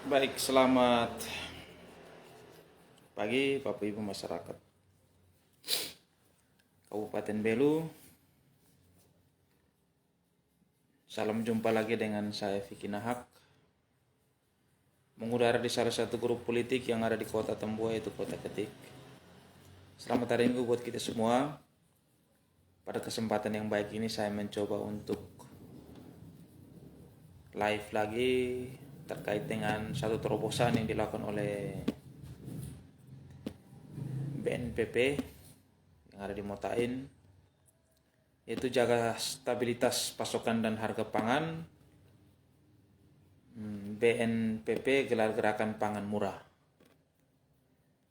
Baik, selamat pagi Bapak Ibu masyarakat Kabupaten Belu. Salam jumpa lagi dengan saya Vicky Nahak, mengudara di salah satu grup politik yang ada di Kota Tembuai, yaitu Kota Ketik. Selamat hari Minggu buat kita semua. Pada kesempatan yang baik ini saya mencoba untuk live lagi terkait dengan satu terobosan yang dilakukan oleh BNPP yang ada di Motain, yaitu jaga stabilitas pasokan dan harga pangan. BNPP gelar gerakan pangan murah.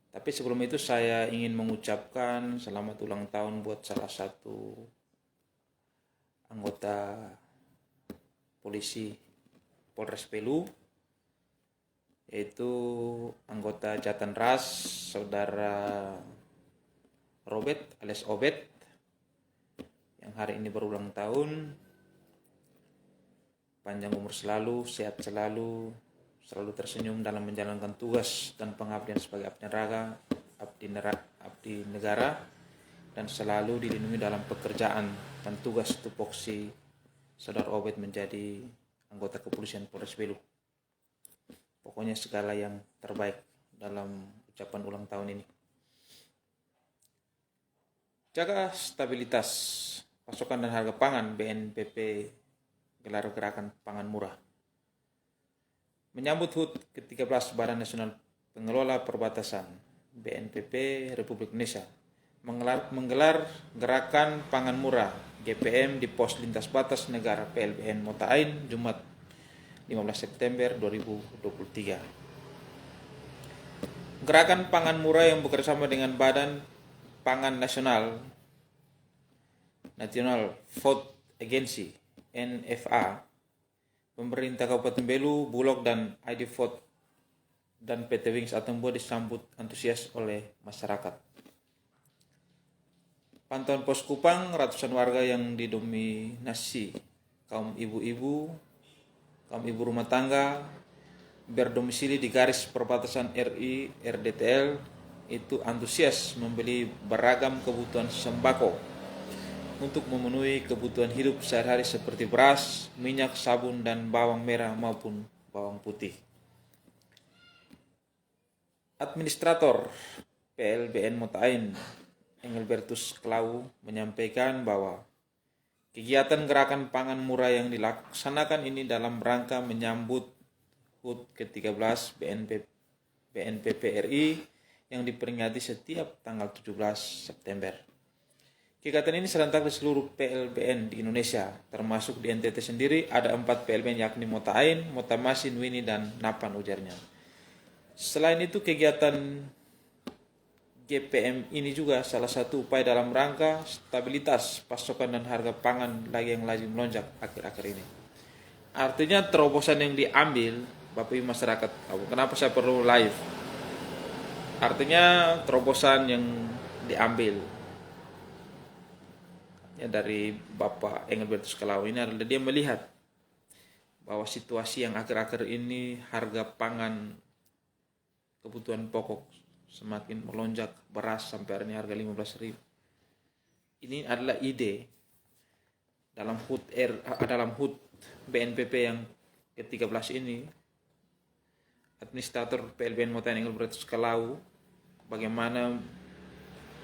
Tapi sebelum itu saya ingin mengucapkan selamat ulang tahun buat salah satu anggota polisi Polres Belu, yaitu anggota Jatan Ras, saudara Robert alias Obet, yang hari ini berulang tahun. Panjang umur selalu, sehat selalu, selalu tersenyum dalam menjalankan tugas dan pengabdian sebagai abdi negara, dan selalu dilindungi dalam pekerjaan dan tugas tupoksi saudara Obet menjadi anggota kepolisian Polres Belu. Pokoknya segala yang terbaik dalam ucapan ulang tahun ini. Jaga stabilitas pasokan dan harga pangan, BNPP gelar gerakan pangan murah. Menyambut HUT ke-13 Badan Nasional Pengelola Perbatasan BNPP Republik Indonesia menggelar gerakan pangan murah GPM di pos lintas batas negara PLBN Motain Jumat 15 September 2023. Gerakan pangan murah yang bekerjasama dengan Badan Pangan Nasional National Food Agency NFA, pemerintah Kabupaten Belu, Bulog dan ID Food dan PT Wings Atembo disambut antusias oleh masyarakat. Pantauan pos Kupang, ratusan warga yang didominasi kaum ibu rumah tangga berdomisili di garis perbatasan RI RDTL itu antusias membeli beragam kebutuhan sembako untuk memenuhi kebutuhan hidup sehari-hari seperti beras, minyak, sabun, dan bawang merah maupun bawang putih. Administrator PLBN Motain, Engelbertus Klau, menyampaikan bahwa kegiatan gerakan pangan murah yang dilaksanakan ini dalam rangka menyambut HUT ke-13 BNPP RI yang diperingati setiap tanggal 17 September. Kegiatan ini serentak di seluruh PLBN di Indonesia, termasuk di NTT sendiri ada 4 PLBN yakni Motain, Motamasin, Wini, dan Napan, ujarnya. Selain itu, kegiatan GPM ini juga salah satu upaya dalam rangka stabilitas pasokan dan harga pangan yang lagi melonjak akhir-akhir ini. Artinya terobosan yang diambil, Bapak Ibu masyarakat, kenapa saya perlu live? Artinya terobosan yang diambil dari Bapak Engelbertus Kalau ini adalah dia melihat bahwa situasi yang akhir-akhir ini harga pangan kebutuhan pokok semakin melonjak, beras sampai hari ini harga 15.000. Ini adalah ide dalam HUT BNPP yang ke-13 ini. Administrator PLBN Motain Engelbertus Kalau bagaimana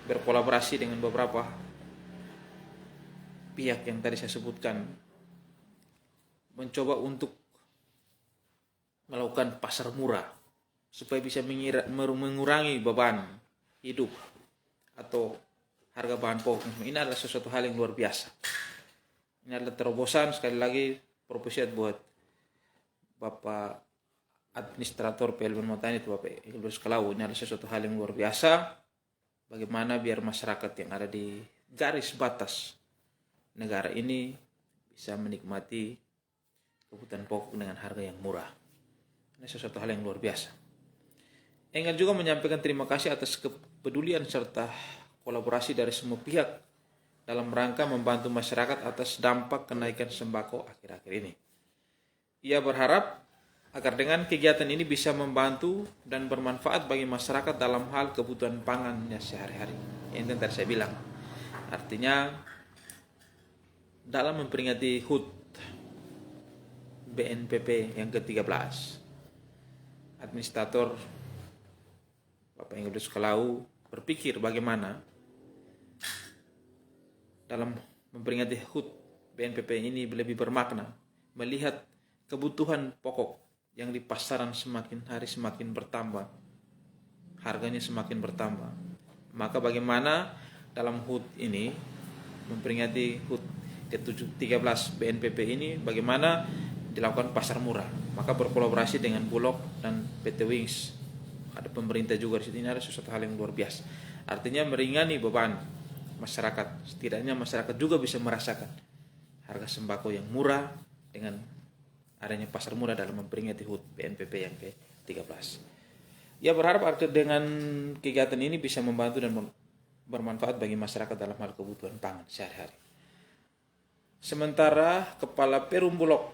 berkolaborasi dengan beberapa pihak yang tadi saya sebutkan, mencoba untuk melakukan pasar murah supaya bisa mengurangi beban hidup atau harga bahan pokok. Ini adalah sesuatu hal yang luar biasa. Ini adalah terobosan, sekali lagi propesiat buat Bapak Administrator PLBN Motain itu Bapak Engelbertus Kalau. Ini adalah sesuatu hal yang luar biasa, bagaimana biar masyarakat yang ada di garis batas negara ini bisa menikmati kebutuhan pokok dengan harga yang murah. Ini sesuatu hal yang luar biasa. Engel juga menyampaikan terima kasih atas kepedulian serta kolaborasi dari semua pihak dalam rangka membantu masyarakat atas dampak kenaikan sembako akhir-akhir ini. Ia berharap agar dengan kegiatan ini bisa membantu dan bermanfaat bagi masyarakat dalam hal kebutuhan pangannya sehari-hari. Yang tadi saya bilang. Artinya dalam memperingati HUT BNPP yang ke-13, administrator Bapak Inggris Kalau berpikir bagaimana dalam memperingati HUT BNPP ini lebih bermakna, melihat kebutuhan pokok yang di pasaran semakin hari semakin bertambah, harganya semakin bertambah. Maka bagaimana dalam HUT ini, memperingati HUT ke-13 BNPP ini, bagaimana dilakukan pasar murah. Maka berkolaborasi dengan Bulog dan PT Wings. Ada pemerintah juga di sini, ada sesuatu hal yang luar biasa. Artinya meringani beban masyarakat. Setidaknya masyarakat juga bisa merasakan harga sembako yang murah dengan adanya pasar murah dalam memperingati HUT BNPP yang ke-13. Ya, berharap dengan kegiatan ini bisa membantu dan bermanfaat bagi masyarakat dalam hal kebutuhan pangan sehari-hari. Sementara Kepala Perum Bulog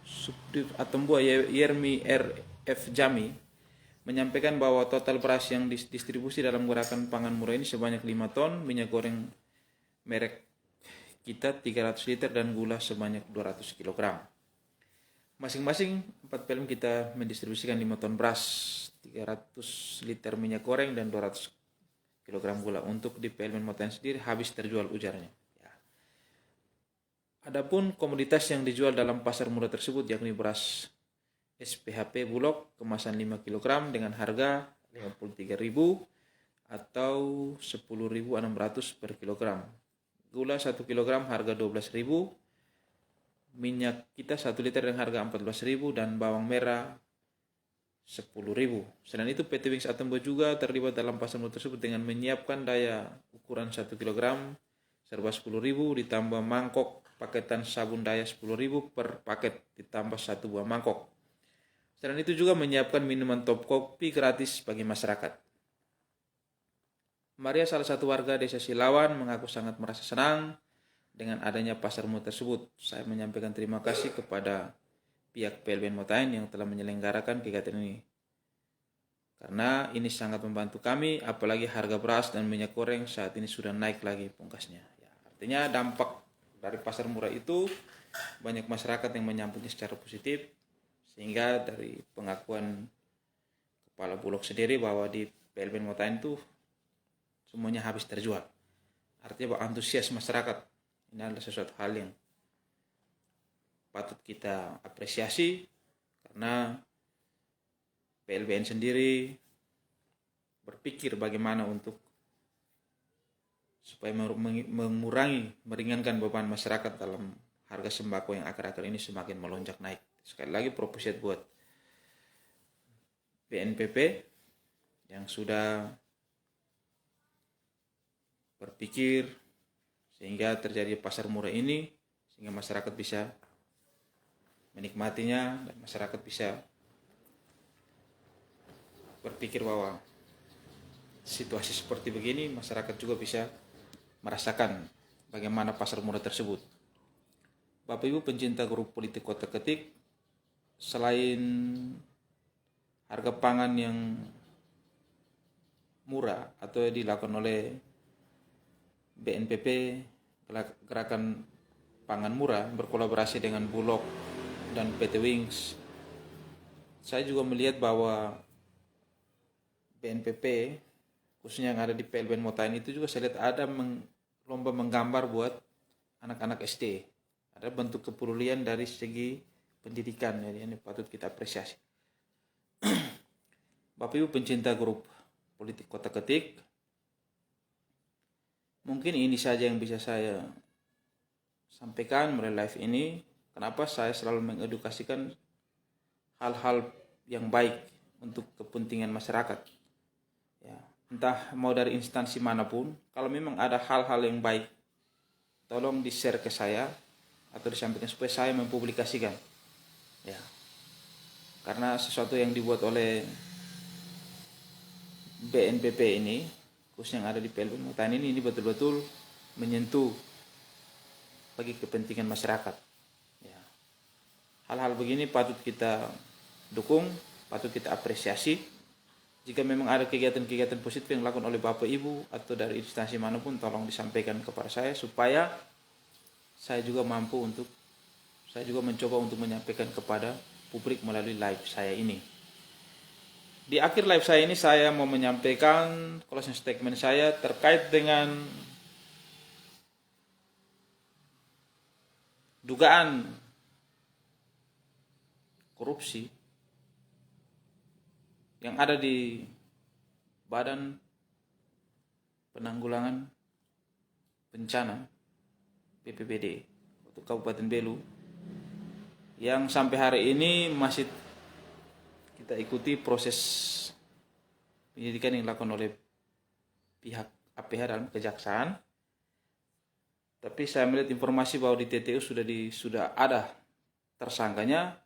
Subdit Atambua Yermi RF Jami menyampaikan bahwa total beras yang didistribusi dalam gerakan pangan murah ini sebanyak 5 ton, minyak goreng merek kita 300 liter dan gula sebanyak 200 kg. Masing-masing 4 PLN kita mendistribusikan 5 ton beras, 300 liter minyak goreng dan 200 kg gula. Untuk di PLN Motain sendiri habis terjual, ujarnya. Adapun komoditas yang dijual dalam pasar murah tersebut yakni beras SPHP Bulog kemasan 5 kg dengan harga 53.000 atau 10.600 per kilogram. Gula 1 kg harga 12.000, minyak kita 1 liter dengan harga 14.000 dan bawang merah 10.000. Selain itu PT Wings Atembo juga terlibat dalam pasar murah tersebut dengan menyiapkan daya ukuran 1 kg serba 10.000 ditambah mangkok paketan sabun daya 10.000 per paket ditambah 1 buah mangkok. Selain itu juga menyiapkan minuman top kopi gratis bagi masyarakat. Maria, salah satu warga desa Silawan, mengaku sangat merasa senang dengan adanya pasar murah tersebut. Saya menyampaikan terima kasih kepada pihak PLN Motain yang telah menyelenggarakan kegiatan ini. Karena ini sangat membantu kami, apalagi harga beras dan minyak goreng saat ini sudah naik lagi, pungkasnya. Ya, artinya dampak dari pasar murah itu banyak masyarakat yang menyambutnya secara positif, sehingga dari pengakuan Kepala Bulog sendiri bahwa di PLN Motain itu semuanya habis terjual. Artinya bahwa antusias masyarakat ini adalah sesuatu hal yang patut kita apresiasi, karena PLBN sendiri berpikir bagaimana untuk supaya mengurangi, meringankan beban masyarakat dalam harga sembako yang akhir-akhir ini semakin melonjak naik. Sekali lagi propose buat BNPP yang sudah berpikir sehingga terjadi pasar murah ini, sehingga masyarakat bisa menikmatinya dan masyarakat bisa berpikir bahwa situasi seperti begini masyarakat juga bisa merasakan bagaimana pasar murah tersebut. Bapak Ibu pencinta grup politik Kota Ketik, selain harga pangan yang murah atau dilakukan oleh BNPP, gerakan pangan murah berkolaborasi dengan Bulog dan PT Wings, saya juga melihat bahwa BNPP khususnya yang ada di PLN Motain itu juga saya lihat ada lomba menggambar buat anak-anak SD. Ada bentuk kepedulian dari segi pendidikan, jadi ini patut kita apresiasi. Bapak Ibu pencinta grup politik Kota Ketik, mungkin ini saja yang bisa saya sampaikan melalui live ini. Kenapa saya selalu mengedukasikan hal-hal yang baik untuk kepentingan masyarakat. Ya, entah mau dari instansi manapun, kalau memang ada hal-hal yang baik, tolong di-share ke saya atau disampaikan supaya saya mempublikasikan. Ya. Karena sesuatu yang dibuat oleh BNPP ini, khusus yang ada di PLN Motain ini betul-betul menyentuh bagi kepentingan masyarakat. Ya. Hal-hal begini patut kita dukung, patut kita apresiasi. Jika memang ada kegiatan-kegiatan positif yang dilakukan oleh Bapak Ibu atau dari instansi manapun, tolong disampaikan kepada saya supaya saya juga mencoba untuk menyampaikan kepada publik melalui live saya ini. Di akhir live saya ini saya mau menyampaikan closing statement saya terkait dengan dugaan korupsi yang ada di Badan Penanggulangan Bencana BPBD untuk Kabupaten Belu, yang sampai hari ini masih kita ikuti proses penyidikan yang dilakukan oleh pihak APH dalam kejaksaan. Tapi saya melihat informasi bahwa di TTU sudah ada tersangkanya.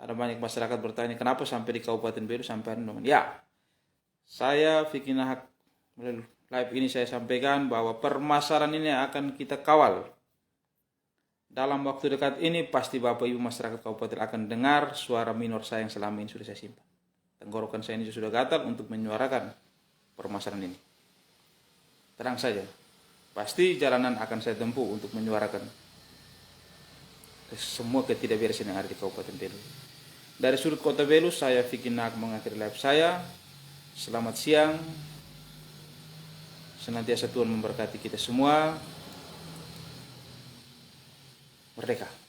Ada banyak masyarakat bertanya kenapa sampai di Kabupaten Belu sampai ya. Saya Vicky Nahak melalui live ini saya sampaikan bahwa permasalahan ini akan kita kawal. Dalam waktu dekat ini pasti Bapak Ibu masyarakat Kabupaten akan dengar suara minor saya yang selama ini sudah saya simpan. Tenggorokan saya ini sudah gatal untuk menyuarakan permasalahan ini. Tenang saja, pasti jalanan akan saya tempuh untuk menyuarakan semua ketidakberesan yang ada di Kabupaten Belu. Dari sudut kota Belu, saya Vicky Nahak mengakhiri live saya. Selamat siang. Senantiasa Tuhan memberkati kita semua. Merdeka.